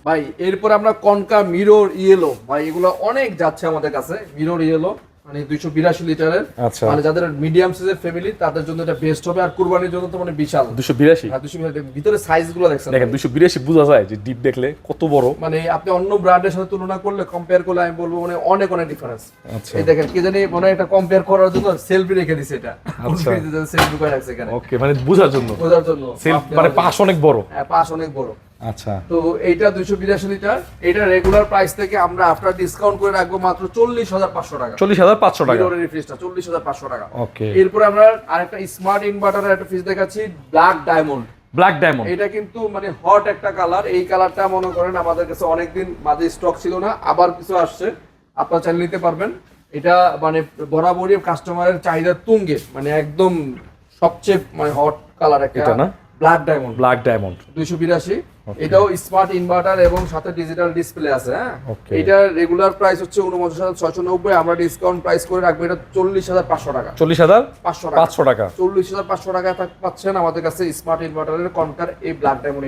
ভাই এরপর আমরা কনকা মিরর ইয়েলো ভাই এগুলো অনেক যাচ্ছে আমাদের কাছে মিরর ইয়েলো মানে 282 লিটারের আচ্ছা। মানে যাদের মিডিয়াম সাইজের ফ্যামিলি তাদের জন্য এটা বেস্ট হবে আর কুরবানির জন্য তো মানে বিশাল 282 আর 282 ভিতরে সাইজ গুলো দেখছেন দেখেন 282 বোঝা যায় যে ডিপ দেখলে কত বড়। মানে আপনি অন্য ব্র্যান্ডের সাথে তুলনা করলে কম্পেয়ার করলে আমি বলবো মানে অনেক অনেক ডিফারেন্স। আচ্ছা এই দেখেন কি জানি মনে হয় এটা কম্পেয়ার করার জন্য সেলফি রেখে দিছে এটা আচ্ছা। সেলফি করে রাখছে এখানে ওকে মানে বোঝার জন্য বোঝার জন্য সেলফ মানে পাশ অনেক বড়। হ্যাঁ পাশ অনেক বড়। আচ্ছা তো এইটা 282 লিটার এটা রেগুলার প্রাইস থেকে আমরা আফটার ডিসকাউন্ট করে রাখবো মাত্র 40,500 টাকা 40,500 টাকা। মিররের রিফ্রেশটা 40,500 টাকা। ওকে এরপর আমরা আরেকটা স্মার্ট ইনভার্টারের একটা ফ্রিজ দেখাচ্ছি ব্ল্যাক ডায়মন্ড। ব্ল্যাক ডায়মন্ড এটা কিন্তু মানে হট একটা কালার এই কালারটা মনে করেন আমাদের কাছে অনেকদিন মাঝে স্টক ছিল না আবার কিছু আসছে আপনারা চাইলে নিতে পারবেন। এটা মানে বরাবরই কাস্টমারের চাহিদা তুঙ্গে মানে একদম সবচেয়ে মানে হট কালার একটা এটা না ব্ল্যাক ডায়মন্ড। ব্ল্যাক ডায়মন্ড 282 এটাও স্মার্ট ইনভার্টার এবং সাথে ডিজিটাল ডিসপ্লে আছে। হ্যাঁ Okay. এটা রেগুলার প্রাইস হচ্ছে 49,690 আমরা ডিসকাউন্ট প্রাইস করে রাখবো এটা 40,500 টাকা 40,500 টাকা 40,500 টাকা 40,500 টাকা পাচ্ছেন আমাদের কাছে স্মার্ট ইনভার্টারের কনকার এই ব্ল্যাক ডায়মন্ড